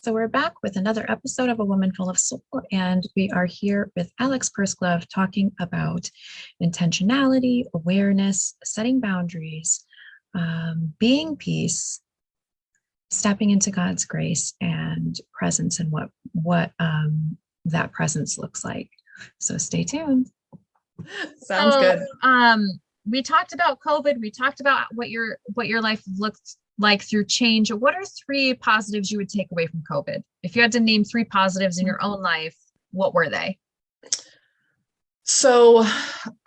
So we're back with another episode of A Woman Full of Soul, and we are here with Alex Pursglove talking about intentionality, awareness, setting boundaries, being peace, stepping into God's grace and presence, and what that presence looks like. So stay tuned. Sounds good. We talked about COVID. We talked about what your life looked like through change. What are three positives you would take away from COVID? If you had to name three positives in your own life, what were they? So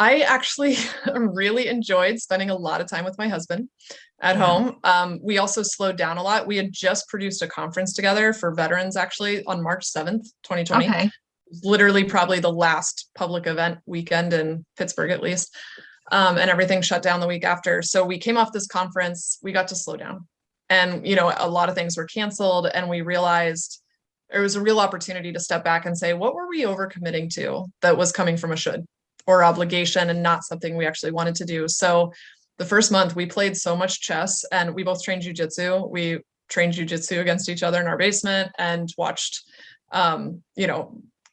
I actually really enjoyed spending a lot of time with my husband at home. We also slowed down a lot. We had just produced a conference together for veterans actually on March 7th, 2020. Okay. Literally probably the last public event weekend in Pittsburgh, at least. And everything shut down the week after. So we came off this conference, we got to slow down, and, a lot of things were canceled, and we realized there was a real opportunity to step back and say, what were we overcommitting to that was coming from a should or obligation and not something we actually wanted to do? So the first month we played so much chess, and we both trained jujitsu. We trained jujitsu against each other in our basement and watched,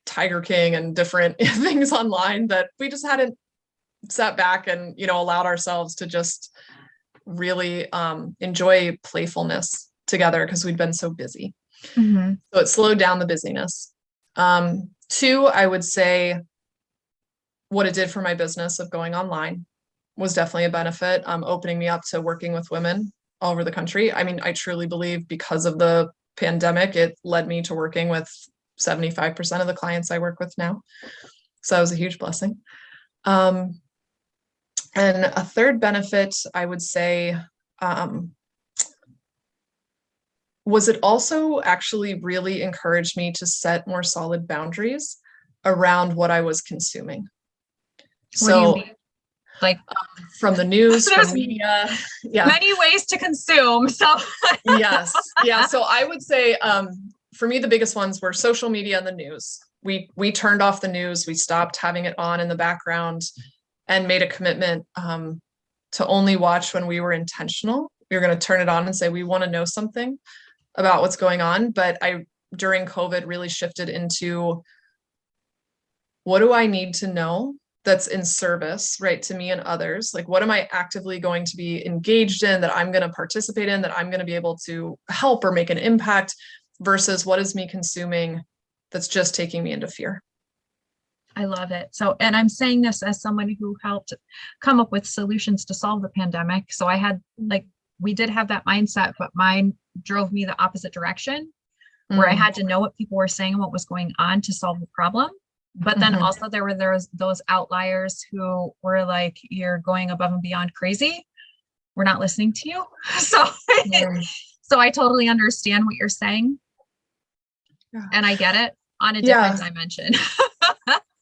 Tiger King and different things online that we just hadn't sat back and, allowed ourselves to just really enjoy playfulness together because we'd been so busy. Mm-hmm. So it slowed down the busyness. Two, I would say what it did for my business of going online was definitely a benefit, opening me up to working with women all over the country. I mean, I truly believe because of the pandemic, it led me to working with 75% of the clients I work with now. So that was a huge blessing. And a third benefit, I would say, was it also actually really encouraged me to set more solid boundaries around what I was consuming. What do you mean? Like from the news, from media. Yeah. Many ways to consume. So yes. Yeah. So I would say, for me, the biggest ones were social media and the news. We turned off the news. We stopped having it on in the background and made a commitment to only watch when we were intentional. We were going to turn it on and say, we want to know something about what's going on. But during COVID, really shifted into, what do I need to know that's in service, right, to me and others? Like, what am I actively going to be engaged in, that I'm going to participate in, that I'm going to be able to help or make an impact, versus what is me consuming that's just taking me into fear? I love it. So, and I'm saying this as someone who helped come up with solutions to solve the pandemic. So I had, we did have that mindset, but mine drove me the opposite direction, where I had to know what people were saying and what was going on to solve the problem. But then also there was those outliers who were like, you're going above and beyond crazy. We're not listening to you. So, so I totally understand what you're saying. Yeah. And I get it on a different dimension.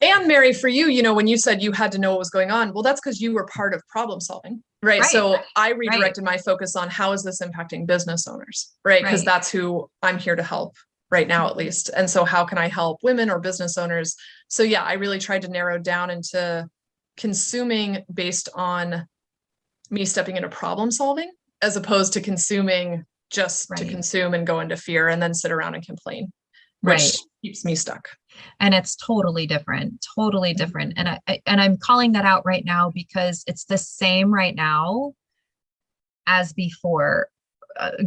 And Mary, for you, when you said you had to know what was going on, well, that's because you were part of problem solving, right? So I redirected my focus on, how is this impacting business owners, right? Because that's who I'm here to help right now, at least. And so how can I help women or business owners? So yeah, I really tried to narrow down into consuming based on me stepping into problem solving, as opposed to consuming just to consume and go into fear and then sit around and complain, which keeps me stuck. And it's totally different. And I'm calling that out right now because it's the same right now as before.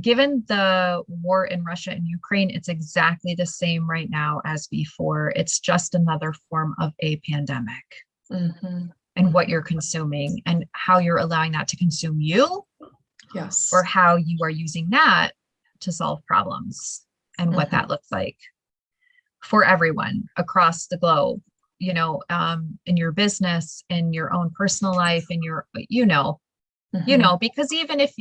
Given the war in Russia and Ukraine, it's exactly the same right now as before. It's just another form of a pandemic. And what you're consuming and how you're allowing that to consume you. Yes. Or how you are using that to solve problems, and what that looks like for everyone across the globe, in your business, in your own personal life, in your, because even if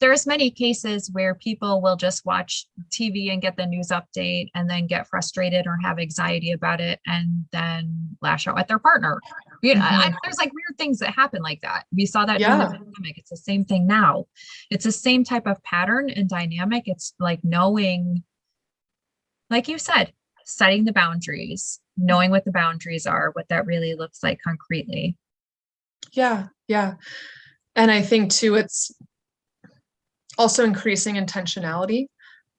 there's many cases where people will just watch TV and get the news update and then get frustrated or have anxiety about it and then lash out at their partner. There's weird things that happen like that. We saw that during the pandemic. It's the same thing now. It's the same type of pattern and dynamic. It's like knowing, like you said, setting the boundaries, knowing what the boundaries are, what that really looks like concretely. Yeah. And I think too, it's also increasing intentionality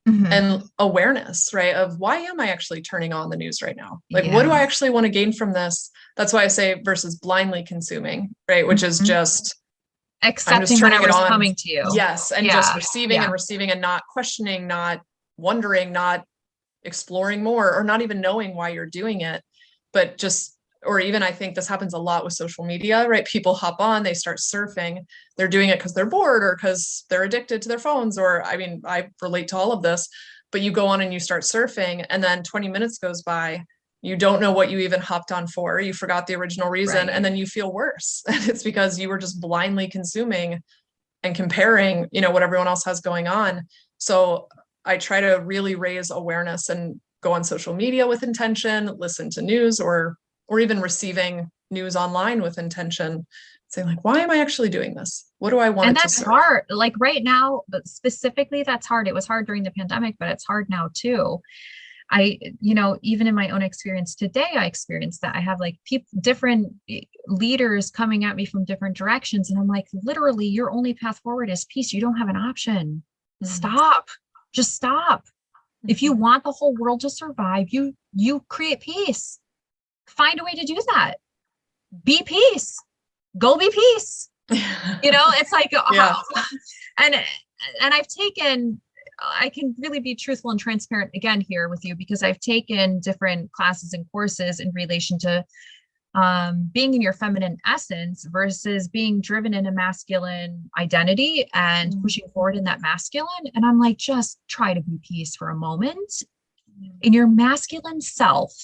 Mhm. and awareness, right? Of why am I actually turning on the news right now? Like, what do I actually want to gain from this? That's why I say versus blindly consuming, right? Which is Mhm. just, I'm just Accepting turning it whatever's on. coming to you. Yes. And Yeah. just receiving Yeah. and receiving and not questioning, not wondering, not exploring more, or not even knowing why you're doing it, but just, or even I think this happens a lot with social media, right? People hop on, they start surfing, they're doing it because they're bored or because they're addicted to their phones, or I mean, I relate to all of this, but you go on and you start surfing, and then 20 minutes goes by, you don't know what you even hopped on for, you forgot the original reason, Right. and then you feel worse. And it's because you were just blindly consuming and comparing, you know, what everyone else has going on. So I try to really raise awareness and go on social media with intention, listen to news, or even receiving news online with intention, saying like, why am I actually doing this? What do I want And it to that's serve? hard. Like right now, but specifically, that's hard. It was hard during the pandemic, but it's hard now too. Even in my own experience today, I experienced that. I have like different leaders coming at me from different directions. And I'm like, literally, your only path forward is peace. You don't have an option. Mhm. Stop. Just stop. If you Mhm. want the whole world to survive, you create peace. Find a way to do that. Be peace. Go be peace. It's like, Yeah. and I can really be truthful and transparent again here with you, because I've taken different classes and courses in relation to being in your feminine essence versus being driven in a masculine identity and pushing forward in that masculine. And I'm like, just try to be peace for a moment in your masculine self,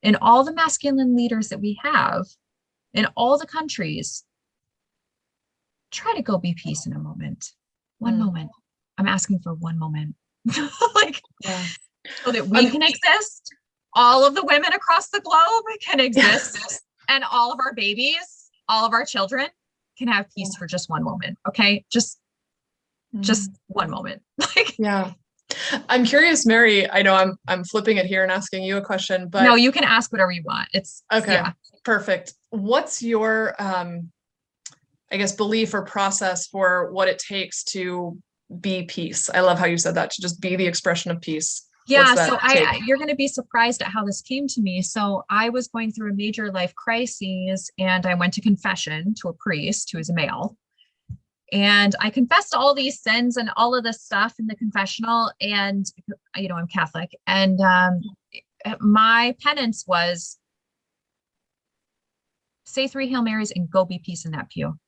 in all the masculine leaders that we have in all the countries. Try to go be peace in a moment. One moment. I'm asking for one moment. So that we can exist. All of the women across the globe can exist. And all of our babies, all of our children can have peace for just one moment. Okay. Just one moment. Yeah. I'm curious, Mary, I know I'm flipping it here and asking you a question, but no, you can ask whatever you want. It's okay. Yeah. Perfect. What's your, I guess, belief or process for what it takes to be peace? I love how you said that, to just be the expression of peace. Yeah. So you're going to be surprised at how this came to me. So I was going through a major life crisis, and I went to confession to a priest who is a male. And I confessed all these sins and all of this stuff in the confessional. And, I'm Catholic. And my penance was say 3 Hail Marys and go be peace in that pew.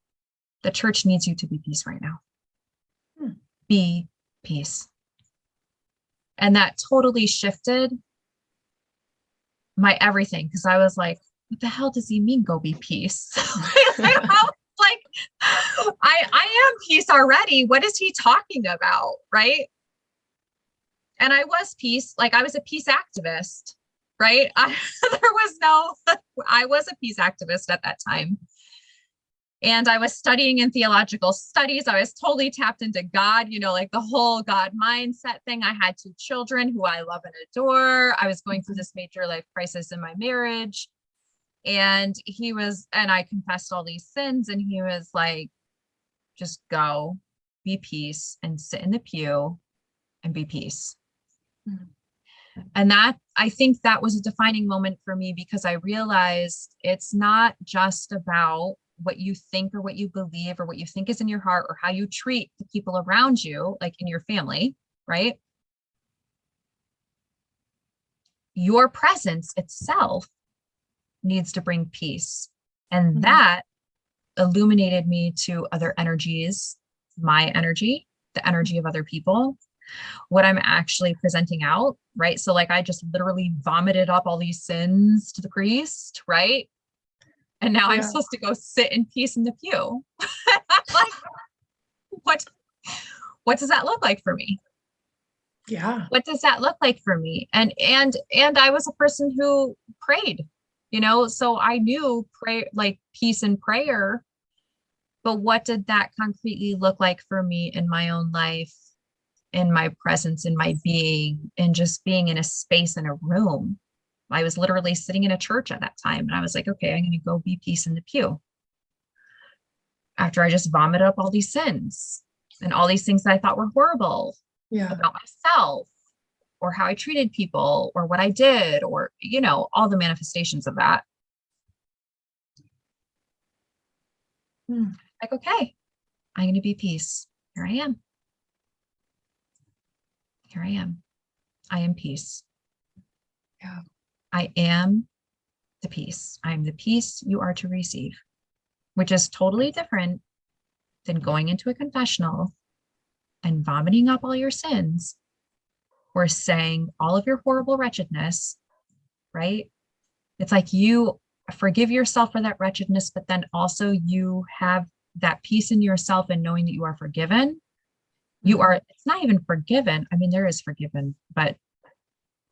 The church needs you to be peace right now. Be peace. And that totally shifted my everything, because I was like, what the hell does he mean, go be peace? I am peace already. What is he talking about? Right. And I was peace. Like, I was a peace activist, right? I was a peace activist at that time. And I was studying in theological studies. I was totally tapped into God, like the whole God mindset thing. I had 2 children who I love and adore. I was going through this major life crisis in my marriage. And I confessed all these sins, and he was like, just go be peace and sit in the pew and be peace. And I think that was a defining moment for me, because I realized it's not just about what you think or what you believe or what you think is in your heart or how you treat the people around you, like in your family, right? Your presence itself needs to bring peace. And that illuminated me to other energies, my energy, the energy of other people, what I'm actually presenting out, right? So like, I just literally vomited up all these sins to the priest, right? And now I'm supposed to go sit in peace in the pew. Like, what does that look like for me? Yeah. What does that look like for me? And I was a person who prayed, so I knew like peace and prayer, but what did that concretely look like for me in my own life, in my presence, in my being, and just being in a space, in a room? I was literally sitting in a church at that time, and I was like, okay, I'm going to go be peace in the pew. After I just vomited up all these sins and all these things that I thought were horrible. Yeah. about myself or how I treated people or what I did, or, all the manifestations of that. Like, okay, I'm going to be peace. Here I am. Here I am. I am peace. Yeah. I am the peace. I am the peace you are to receive, which is totally different than going into a confessional and vomiting up all your sins or saying all of your horrible wretchedness, right? It's like you forgive yourself for that wretchedness, but then also you have that peace in yourself and knowing that you are forgiven. You are, it's not even forgiven. I mean, there is forgiven, but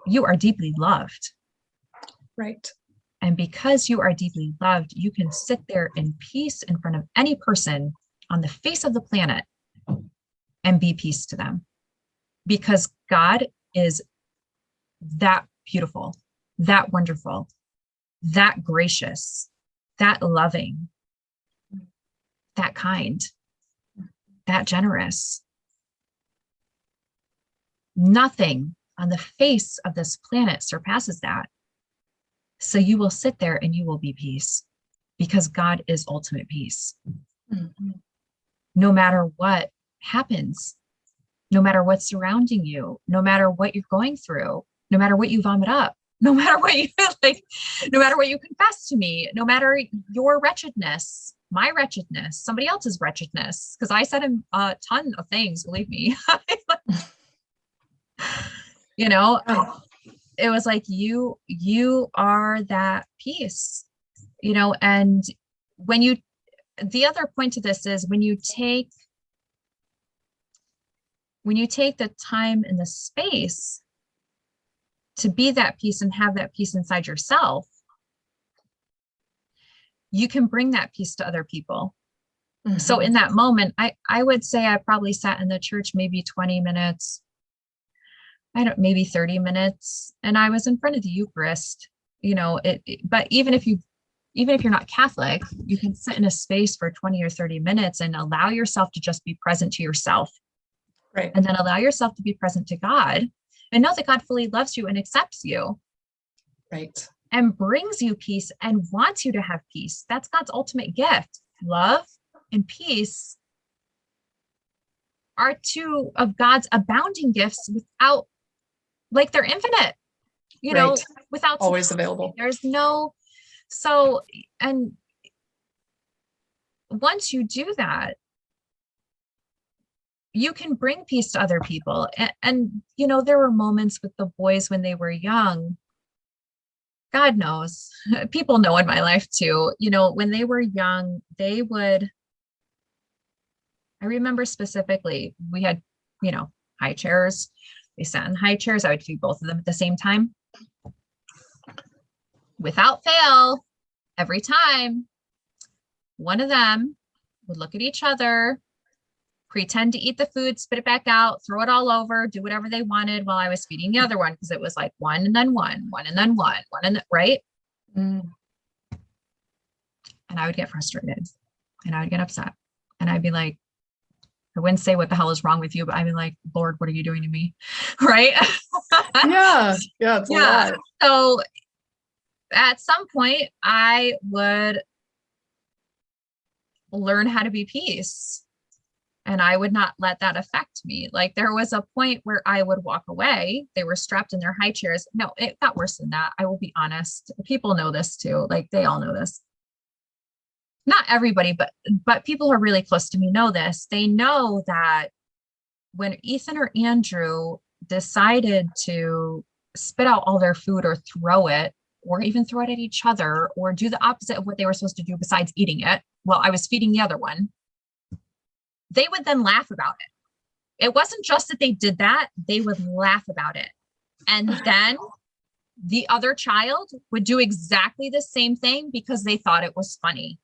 you are deeply loved. Right. And because you are deeply loved, you can sit there in peace in front of any person on the face of the planet and be peace to them. Because God is that beautiful, that wonderful, that gracious, that loving, that kind, that generous. Nothing on the face of this planet surpasses that. So you will sit there and you will be peace because God is ultimate peace. Mm-hmm. No matter what happens, no matter what's surrounding you, no matter what you're going through, no matter what you vomit up, no matter what you like, no matter what you confess to me, no matter your wretchedness, my wretchedness, somebody else's wretchedness, because I said a ton of things, believe me. It was like you are that peace, and the other point to this is when you take the time and the space to be that peace and have that peace inside yourself, you can bring that peace to other people. Mm-hmm. So in that moment, I would say I probably sat in the church maybe 20 minutes, maybe 30 minutes, and I was in front of the Eucharist, but even if you're not Catholic, you can sit in a space for 20 or 30 minutes and allow yourself to just be present to yourself. Right. And then allow yourself to be present to God and know that God fully loves you and accepts you. Right. And brings you peace and wants you to have peace. That's God's ultimate gift. Love and peace are two of God's abounding gifts without, like, they're infinite, without always available. There's no, and once you do that, you can bring peace to other people. And there were moments with the boys when they were young. God knows, people know in my life too, when they were young, I remember specifically, we had, high chairs. They sat in high chairs. I would feed both of them at the same time. Without fail, every time, one of them would look at each other, pretend to eat the food, spit it back out, throw it all over, do whatever they wanted while I was feeding the other one, because it was like one and then one and then one and then, right? And I would get frustrated and I would get upset and I'd be like, I wouldn't say what the hell is wrong with you, but I'd be like, Lord, what are you doing to me? Right? Yeah. It's a lot. So at some point I would learn how to be peace. And I would not let that affect me. Like, there was a point where I would walk away. They were strapped in their high chairs. No, it got worse than that. I will be honest. People know this too. Like, they all know this. Not everybody, but people who are really close to me know this. They know that when Ethan or Andrew decided to spit out all their food or throw it, or even throw it at each other, or do the opposite of what they were supposed to do besides eating it while I was feeding the other one, they would then laugh about it. It wasn't just that they did that, they would laugh about it. And then the other child would do exactly the same thing because they thought it was funny.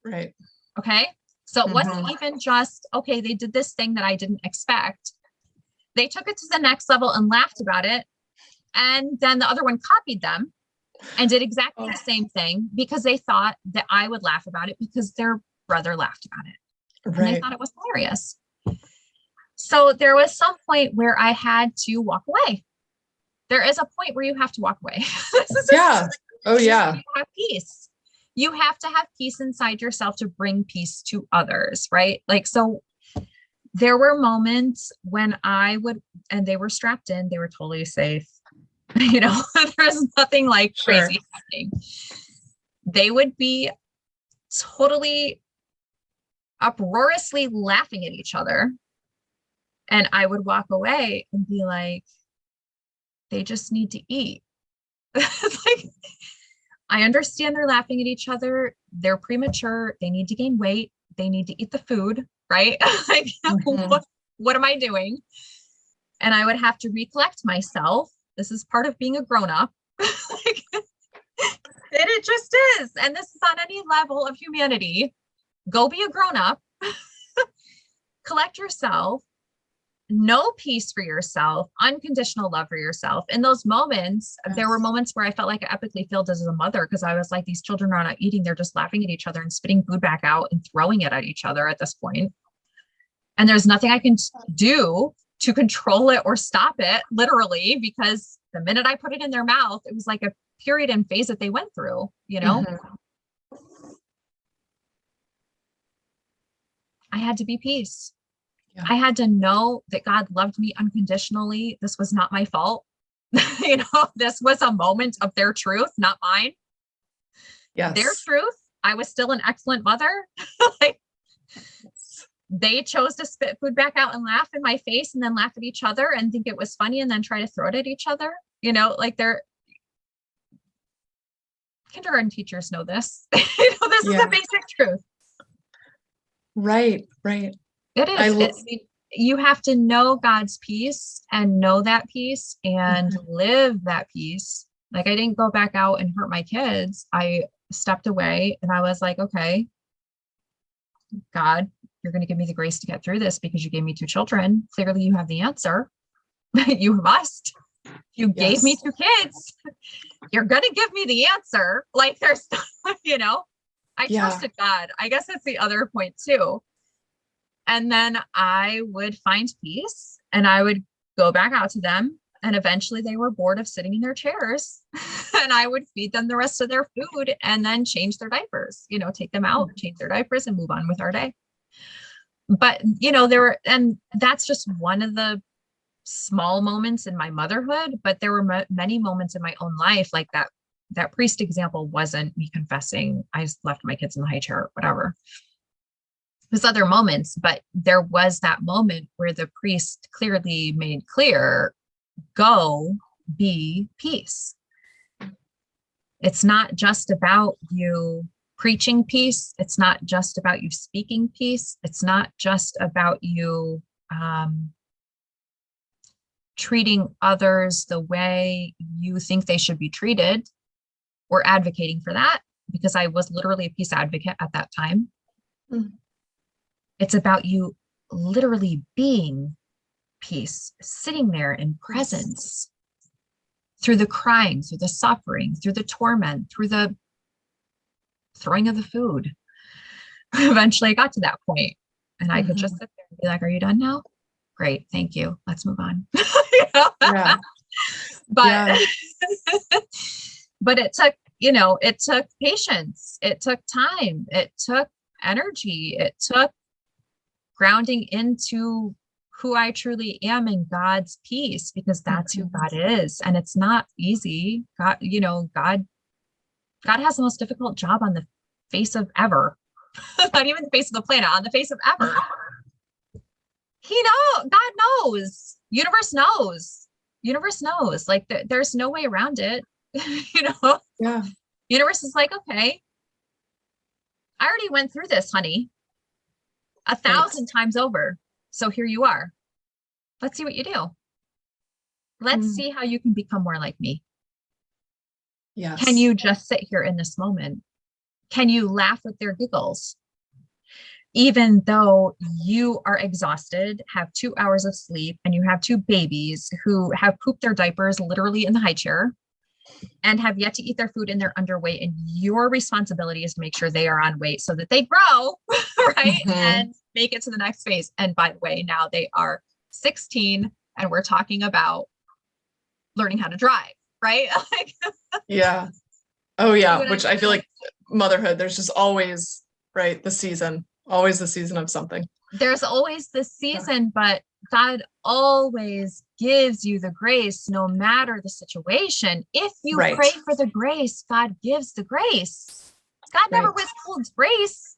Right. Okay. So it wasn't even just, okay, they did this thing that I didn't expect. They took it to the next level and laughed about it. And then the other one copied them and did exactly the same thing because they thought that I would laugh about it because their brother laughed about it. Right. And they thought it was hilarious. So there was some point where I had to walk away. There is a point where you have to walk away. Yeah. Oh, yeah. You have peace. You have to have peace inside yourself to bring peace to others, right? Like, so there were moments when I would, and they were strapped in, they were totally safe. You know, there's nothing like crazy happening. They would be totally uproariously laughing at each other. And I would walk away and be like, they just need to eat. Like, I understand they're laughing at each other. They're premature. They need to gain weight. They need to eat the food, right? Like, what am I doing? And I would have to recollect myself. This is part of being a grown-up. Like, it just is. And this is on any level of humanity. Go be a grown-up. Collect yourself. Know peace for yourself, unconditional love for yourself. In those moments, there were moments where I felt like I epically failed as a mother, because I was like, these children are not eating. They're just laughing at each other and spitting food back out and throwing it at each other at this point. And there's nothing I can do to control it or stop it, literally, because the minute I put it in their mouth, it was like a period and phase that they went through, you know? I had to be peace. Yeah. I had to know that God loved me unconditionally. This was not my fault. You know, this was a moment of their truth, not mine. Yes. Their truth. I was still an excellent mother. Like, they chose to spit food back out and laugh in my face and then laugh at each other and think it was funny and then try to throw it at each other. You know, like, they're kindergarten teachers know this. You know, this is the basic truth. Right, right. It is. You have to know God's peace and know that peace and live that peace. Like, I didn't go back out and hurt my kids. I stepped away and I was like, okay, God, you're going to give me the grace to get through this because you gave me 2 children. Clearly you have the answer. You must. You gave me 2 kids. You're going to give me the answer. Like, there's, you know, I trusted God. I guess that's the other point too. And then I would find peace and I would go back out to them. And eventually they were bored of sitting in their chairs and I would feed them the rest of their food and then change their diapers, you know, take them out, change their diapers and move on with our day. But, you know, and that's just one of the small moments in my motherhood, but there were many moments in my own life, like that priest example wasn't me confessing I left my kids in the high chair, whatever. There's other moments, but there was that moment where the priest clearly made clear, go be peace. It's not just about you preaching peace. It's not just about you speaking peace. It's not just about you treating others the way you think they should be treated or advocating for that, because I was literally a peace advocate at that time. It's about you literally being peace, sitting there in presence through the crying, through the suffering, through the torment, through the throwing of the food. Eventually I got to that point and I could just sit there and be like, are you done now? Great. Thank you. Let's move on. But, but it took, you know, it took patience. It took time. It took energy. It took grounding into who I truly am in God's peace, because that's who God is. And it's not easy. God, you know, God has the most difficult job on the face of ever. Not even the face of the planet, on the face of ever. God knows. Universe knows. Like, there's no way around it. You know? Yeah. Universe is like, okay, I already went through this, honey, 1,000 times over. So here you are. Let's see what you do. Let's see how you can become more like me. Yes. Can you just sit here in this moment? Can you laugh with their giggles? Even though you are exhausted, have 2 hours of sleep, and you have 2 babies who have pooped their diapers literally in the high chair and have yet to eat their food and they're underweight, and your responsibility is to make sure they are on weight so that they grow, right? And make it to the next phase. And by the way, now they are 16 and we're talking about learning how to drive, right? Like, Yeah. Oh yeah. what I Which I feel like motherhood, there's just always, right, always the season of something. there's always this season, but God always gives you the grace no matter the situation. If you Right. pray for the grace, God gives the grace. God never Right. withholds grace.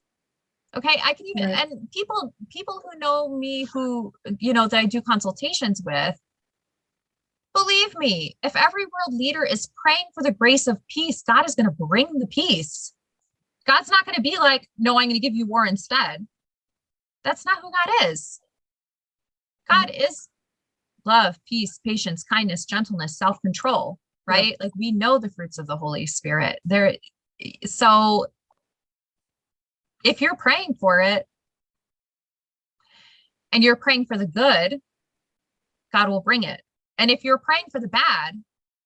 Okay. I can even, Right. and people who know me, who, that I do consultations with, believe me, if every world leader is praying for the grace of peace, God is going to bring the peace. God's not going to be like, no, I'm going to give you war instead. That's not who God is. God is love, peace, patience, kindness, gentleness, self-control, right? Like we know the fruits of the Holy Spirit there. So if you're praying for it and you're praying for the good, God will bring it. And if you're praying for the bad,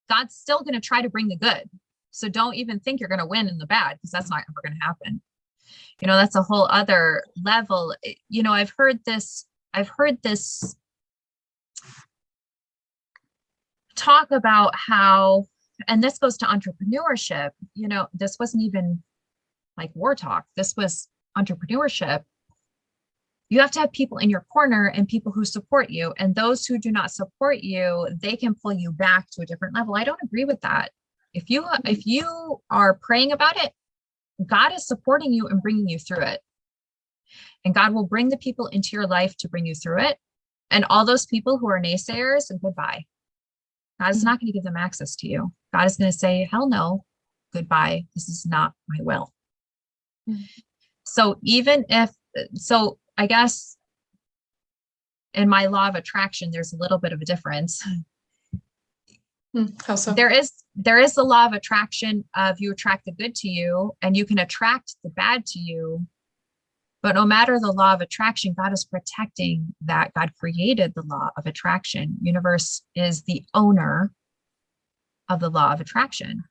God's still going to try to bring the good. So don't even think you're going to win in the bad, because that's not ever going to happen. That's a whole other level. I've heard this talk about how, and this goes to entrepreneurship, this wasn't even like war talk. This was entrepreneurship. You have to have people in your corner and people who support you, and those who do not support you, they can pull you back to a different level. I don't agree with that. If you are praying about it, God is supporting you and bringing you through it. And God will bring the people into your life to bring you through it. And all those people who are naysayers, goodbye. God is not going to give them access to you. God is going to say, hell no, goodbye. This is not my will. So I guess in my law of attraction, there's a little bit of a difference. How so? There is the law of attraction of you attract the good to you and you can attract the bad to you. But no matter the law of attraction, God is protecting that. God created the law of attraction. Universe is the owner of the law of attraction.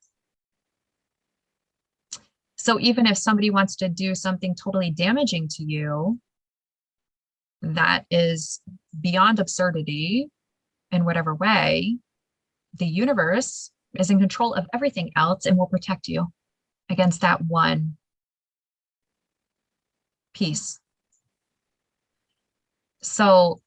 So even if somebody wants to do something totally damaging to you, that is beyond absurdity in whatever way, the universe is in control of everything else and will protect you against that one piece. So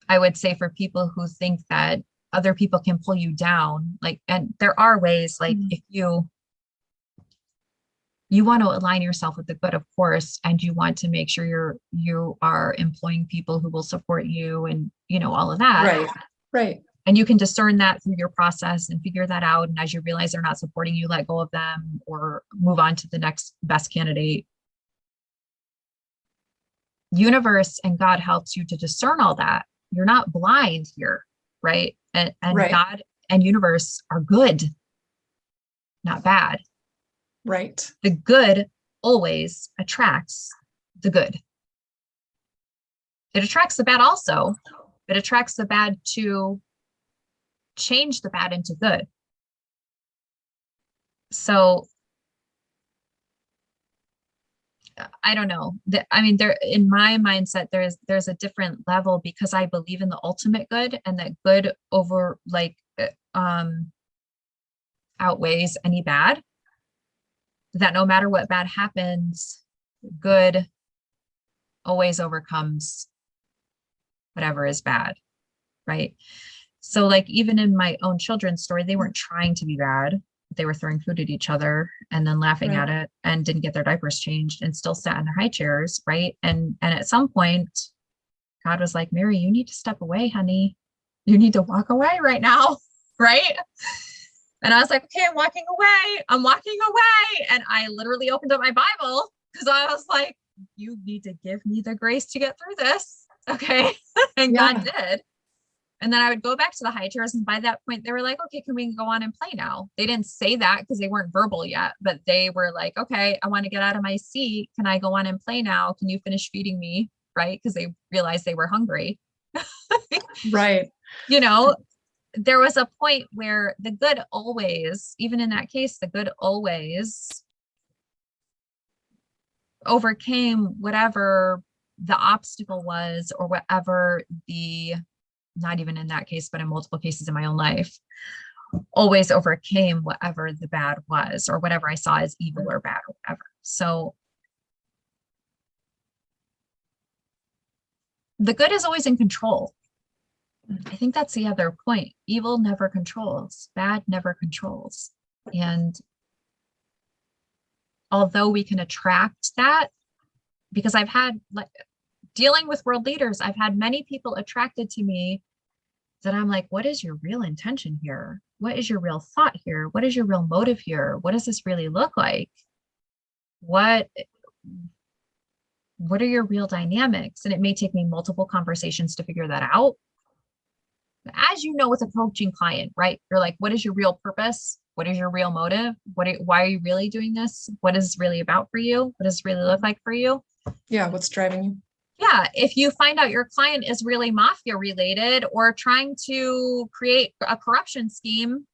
I would say for people who think that other people can pull you down, and there are ways, if you want to align yourself with the good, of course, and you want to make sure you are employing people who will support you and, all of that. Right. And you can discern that through your process and figure that out. And as you realize they're not supporting you, let go of them or move on to the next best candidate. Universe and God helps you to discern all that. You're not blind here, right? And Right. God and universe are good, not bad. Right. The good always attracts the good. It attracts the bad also. It attracts the bad to change the bad into good. So I don't know. There in my mindset, there's a different level because I believe in the ultimate good, and that good over outweighs any bad. That no matter what bad happens, good always whatever is bad, right? So even in my own children's story, they weren't trying to be bad. They were throwing food at each other and then laughing at it and didn't get their diapers changed and still sat in their high chairs, right? And at some point, God was like, Mary, you need to step away, honey. You need to walk away right now, right? And I was like, okay, I'm walking away. And I literally opened up my Bible because I was like, you need to give me the grace to get through this. Okay. And God did. And then I would go back to the high chairs. And by that point, they were like, okay, can we go on and play now? They didn't say that because they weren't verbal yet, but they were like, okay, I want to get out of my seat. Can I go on and play now? Can you finish feeding me? Right. Because they realized they were hungry. Right. There was a point where the good always, even in that case, the good always overcame whatever the obstacle was, or whatever the, not even in that case, but in multiple cases in my own life, always overcame whatever the bad was, or whatever I saw as evil or bad or whatever. So the good is always in control. I think that's the other point. Evil never controls, bad never controls. And although we can attract that, because I've had, like, dealing with world leaders, I've had many people attracted to me that I'm like, what is your real intention here? What is your real thought here? What is your real motive here? What does this really look like? What are your real dynamics? And it may take me multiple conversations to figure that out. As you know, with a coaching client, right? You're like, what is your real purpose? What is your real motive? Why are you really doing this? What is really about for you? What does it really look like for you? Yeah. What's driving you? Yeah. If you find out your client is really mafia related or trying to create a corruption scheme,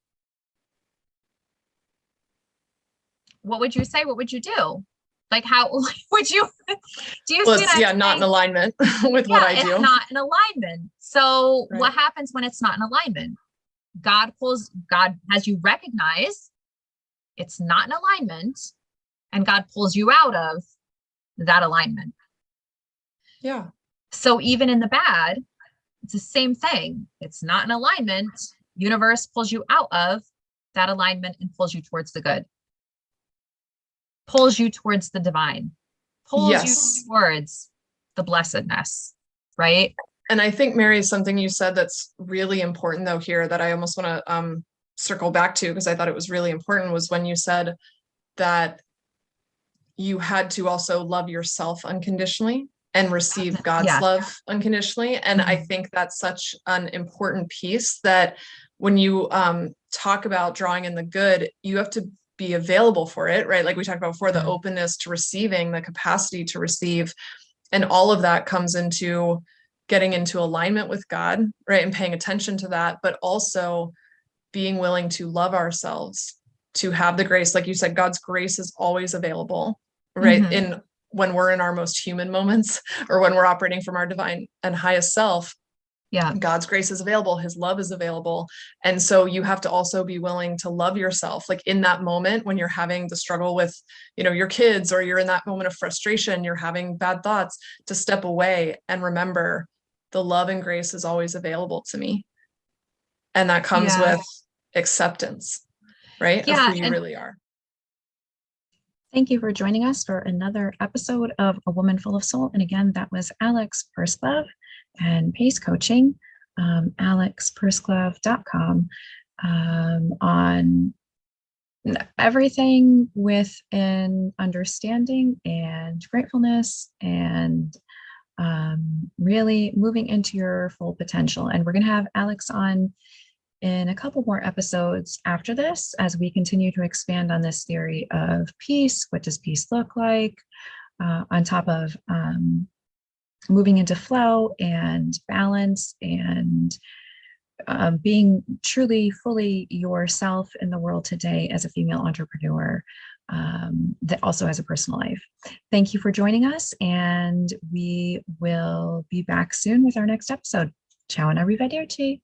what would you say? What would you do? Like, how would you, do you see It's, not in alignment with what I do. It's not in alignment. So Right. What happens when it's not in alignment? God has you recognize it's not in alignment, and God pulls you out of that alignment. Yeah. So even in the bad, it's the same thing. It's not in alignment. Universe pulls you out of that alignment and pulls you towards the good. Pulls you towards the divine. Pulls Yes. you towards the blessedness, right? And I think, Mary, something you said that's really important though here that I almost want to circle back to, because I thought it was really important, was when you said that you had to also love yourself unconditionally and receive God's Yeah. love unconditionally. And I think that's such an important piece, that when you talk about drawing in the good, you have to be available for it, right? Like we talked about before, the openness to receiving, the capacity to receive, and all of that comes into getting into alignment with God, right? And paying attention to that, but also being willing to love ourselves, to have the grace. Like you said, God's grace is always available, right? Mhm. When we're in our most human moments, or when we're operating from our divine and highest self, Yeah. God's grace is available. His love is available. And so you have to also be willing to love yourself. Like in that moment when you're having the struggle with, your kids, or you're in that moment of frustration, you're having bad thoughts, to step away and remember the love and grace is always available to me. And that comes with acceptance, right? Of who you really are. Thank you for joining us for another episode of A Woman Full of Soul. And again, that was Alex Pursglove and Pace Coaching, alexpursglove.com, on everything with an understanding and gratefulness, and really moving into your full potential. And we're going to have Alex on in a couple more episodes after this, as we continue to expand on this theory of peace. What does peace look like? On top of moving into flow and balance, and being truly, fully yourself in the world today as a female entrepreneur, that also has a personal life. Thank you for joining us, and we will be back soon with our next episode. Ciao and arrivederci.